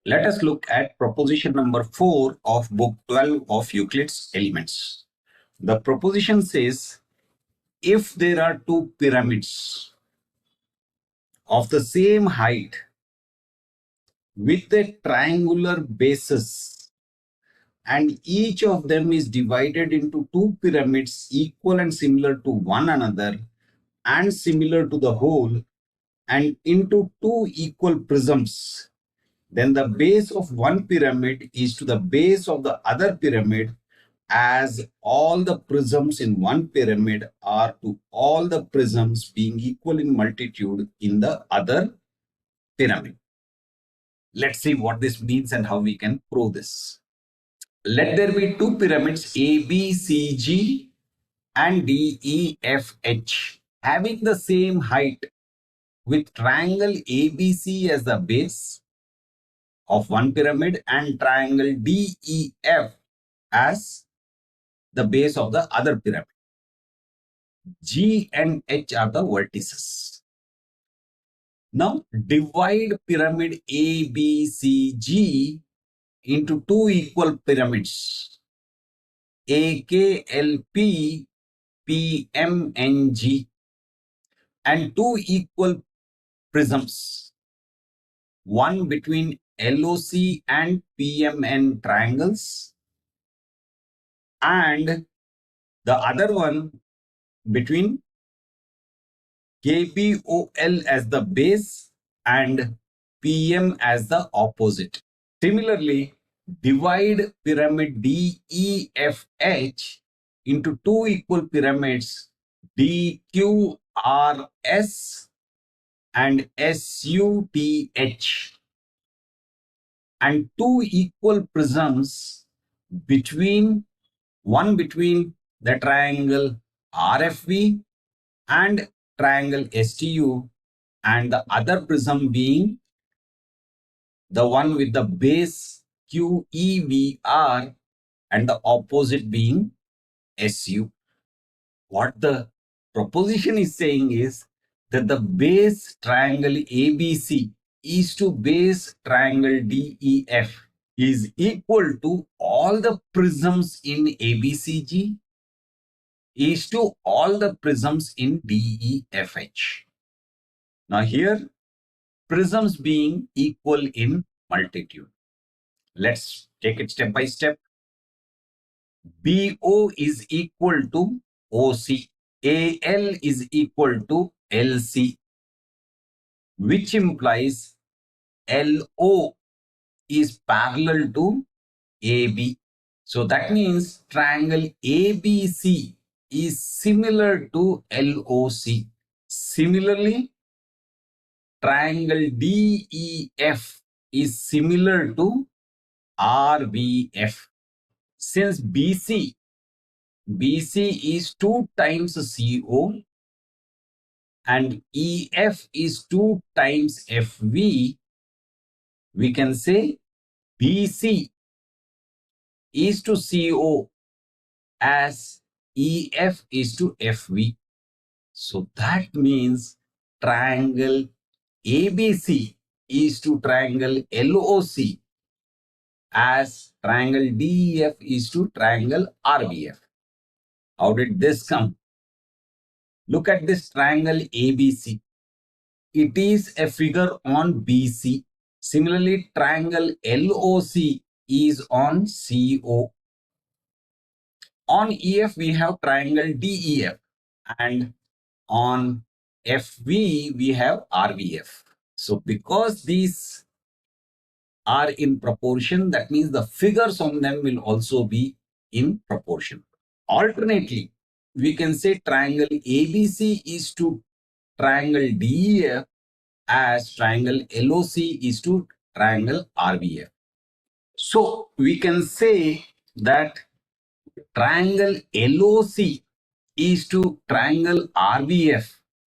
Let us look at proposition number 4 of book 12 of Euclid's Elements. The proposition says, if there are two pyramids of the same height with a triangular basis and each of them is divided into two pyramids equal and similar to one another and similar to the whole and into two equal prisms, then the base of one pyramid is to the base of the other pyramid as all the prisms in one pyramid are to all the prisms being equal in multitude in the other pyramid. Let's see what this means and how we can prove this. Let there be two pyramids A, B, C, G and D, E, F, H having the same height with triangle ABC as the base of one pyramid and triangle DEF as the base of the other pyramid. G and H are the vertices. Now divide pyramid ABCG into two equal pyramids AKLP PMNG and two equal prisms, one between LOC and PMN triangles and the other one between KPOL as the base and PM as the opposite. Similarly, divide pyramid DEFH into two equal pyramids DQRS and SUTH and two equal prisms between the triangle RFV and triangle STU and the other prism being the one with the base QEVR and the opposite being SU. What the proposition is saying is that the base triangle ABC is to base triangle DEF is equal to all the prisms in ABCG is to all the prisms in DEFH. Now here, prisms being equal in multitude. Let's take it step by step. BO is equal to OC. AL is equal to LC, which implies LO is parallel to AB. So that means triangle ABC is similar to LOC. Similarly, triangle DEF is similar to RBF. Since BC is 2 times CO and EF is 2 times FV, we can say BC is to CO as EF is to FV. So that means triangle ABC is to triangle LOC as triangle DEF is to triangle RBF. How did this come? Look at this triangle ABC. It is a figure on BC. Similarly, triangle LOC is on CO. On EF, we have triangle DEF and on FV, we have RBF. So because these are in proportion, that means the figures on them will also be in proportion. Alternately, we can say triangle ABC is to triangle DEF as triangle LOC is to triangle RBF. So we can say that triangle LOC is to triangle RBF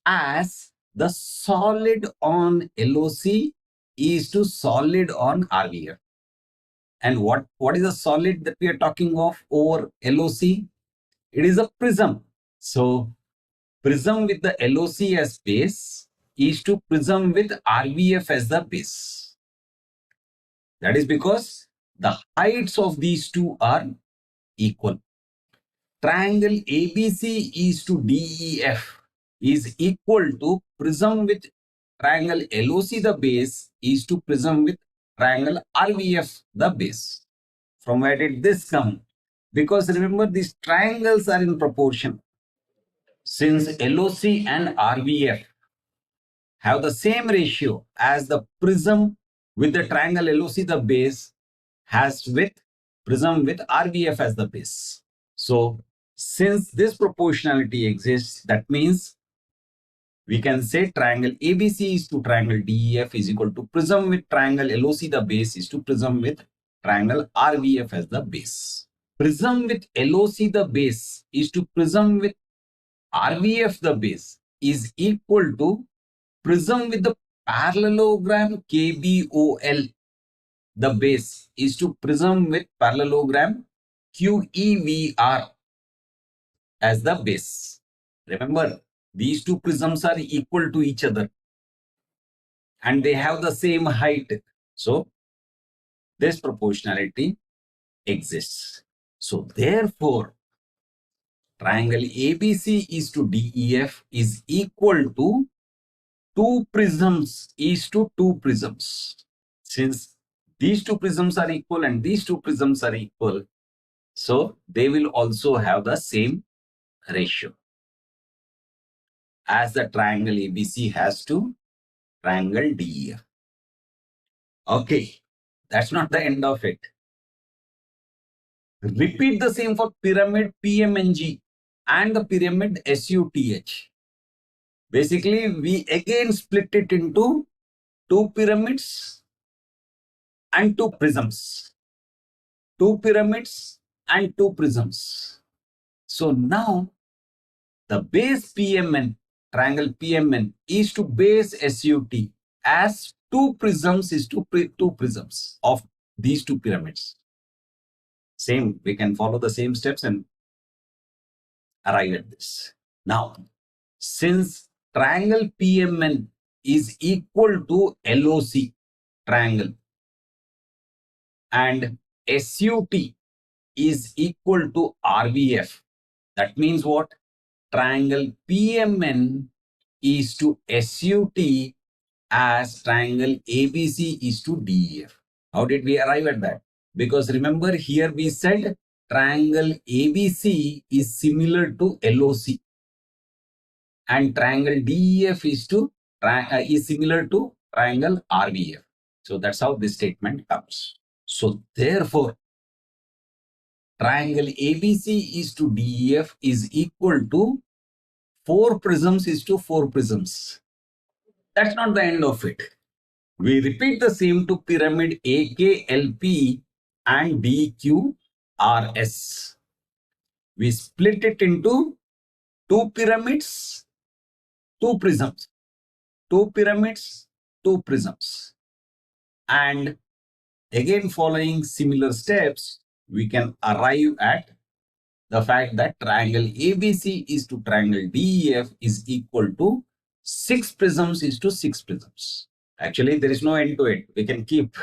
as the solid on LOC is to solid on RBF. And what is the solid that we are talking of over LOC? It is a prism. So prism with the LOC as base is to prism with RBF as the base. That is because the heights of these two are equal. Triangle ABC is to DEF is equal to prism with triangle LOC the base is to prism with triangle RVF the base. From where did this come? Because remember, these triangles are in proportion. Since LOC and RVF have the same ratio as the prism with the triangle LOC the base has with prism with RVF as the base. So since this proportionality exists, that means we can say triangle ABC is to triangle DEF is equal to prism with triangle LOC the base is to prism with triangle RVF as the base. Prism with LOC the base is to prism with RVF the base is equal to prism with the parallelogram KBOL the base is to prism with parallelogram QEVR as the base. Remember, these two prisms are equal to each other and they have the same height. So, this proportionality exists. So, therefore, triangle ABC is to DEF is equal to two prisms is to two prisms. Since these two prisms are equal and these two prisms are equal, so they will also have the same ratio as the triangle ABC has to triangle DEF. Okay, that's not the end of it. Repeat the same for pyramid PMNG and the pyramid SUTH. Basically, we again split it into two pyramids and two prisms. Two pyramids and two prisms. So now the base PMN, triangle PMN, is to base SUT as two prisms is to two prisms of these two pyramids. Same, we can follow the same steps and arrive at this. Now, since triangle PMN is equal to LOC triangle and SUT is equal to RVF, that means what? Triangle PMN is to SUT as triangle ABC is to DEF. How did we arrive at that? Because remember, here we said triangle ABC is similar to LOC and triangle DEF is similar to triangle RVF. So that's how this statement comes. So therefore, triangle ABC is to DEF is equal to 4 prisms is to 4 prisms. That's not the end of it. We repeat the same to pyramid AKLP and DQRS. We split it into two pyramids, two prisms. Two pyramids, two prisms. And again, following similar steps, we can arrive at the fact that triangle ABC is to triangle DEF is equal to 6 prisms is to 6 prisms. Actually, there is no end to it. We can keep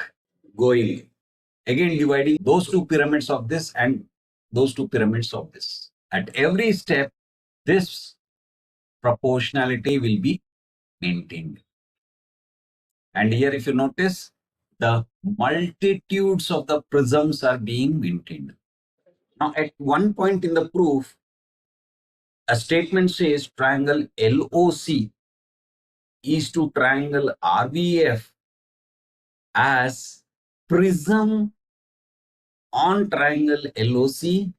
going. Again, dividing those two pyramids of this and those two pyramids of this. At every step, this proportionality will be maintained. And here, if you notice, the multitudes of the prisms are being maintained. Now, at one point in the proof, a statement says triangle LOC is to triangle RVF as prism on triangle LOC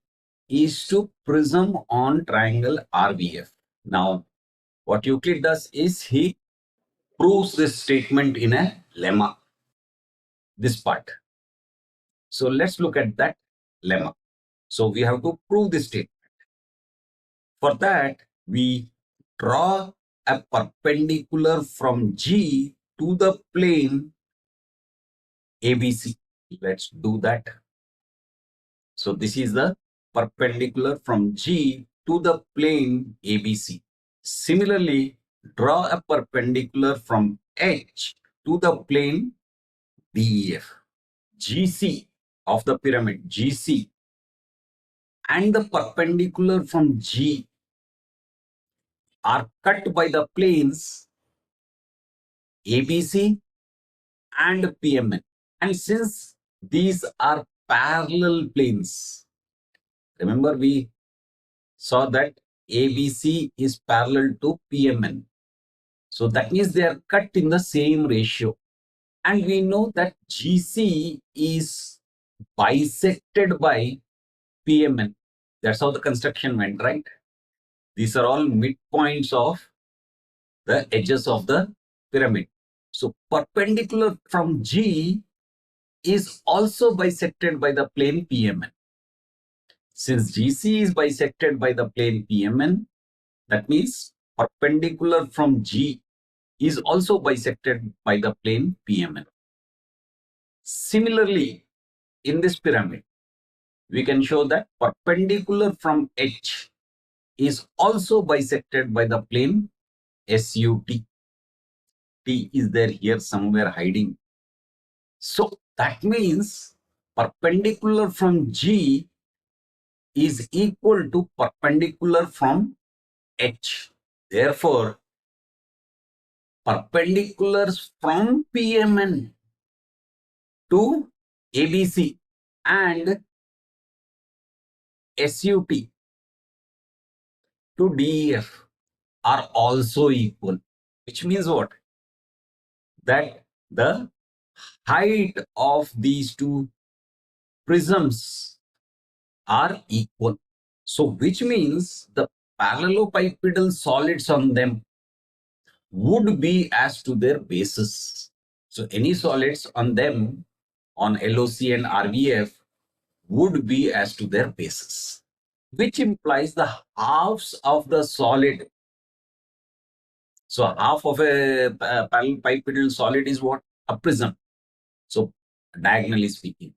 is to prism on triangle RVF. Now, what Euclid does is he proves this statement in a lemma, this part. So let's look at that lemma. So we have to prove this statement. For that, we draw a perpendicular from G to the plane ABC. Let's do that. So this is the perpendicular from G to the plane ABC. Similarly, draw a perpendicular from H to the plane DEF. GC of the pyramid, GC, and the perpendicular from G are cut by the planes ABC and PMN. And since these are parallel planes, remember we saw that ABC is parallel to PMN. So that means they are cut in the same ratio. And we know that GC is bisected by PMN. That's how the construction went, right? These are all midpoints of the edges of the pyramid. So perpendicular from G is also bisected by the plane PMN. Since GC is bisected by the plane PMN, that means perpendicular from G is also bisected by the plane PMN. Similarly, in this pyramid, we can show that perpendicular from H is also bisected by the plane SUT. T is there here somewhere hiding. So that means perpendicular from G is equal to perpendicular from H. Therefore, perpendiculars from PMN to ABC and SUT to DEF are also equal, which means what? That the height of these two prisms are equal. So which means the parallelepipedal solids on them would be as to their bases. So any solids on them on LOC and RVF would be as to their bases, which implies the halves of the solid. So half of a parallelepipedal solid is what? A prism. So diagonally speaking,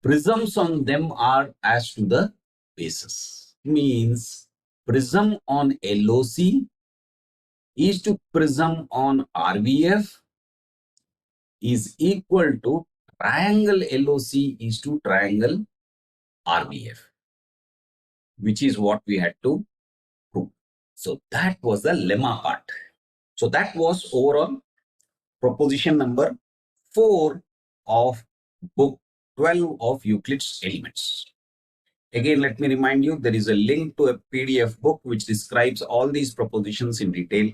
prisms on them are as to the bases. Means prism on LOC is to prism on RVF is equal to triangle LOC is to triangle RVF, which is what we had to prove. So that was the lemma part. So that was overall proposition number 4 of book 12 of Euclid's Elements. Again, let me remind you, there is a link to a PDF book which describes all these propositions in detail.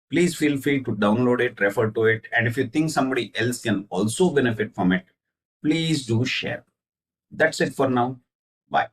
Please feel free to download it, refer to it, and if you think somebody else can also benefit from it, please do share. That's it for now. Bye.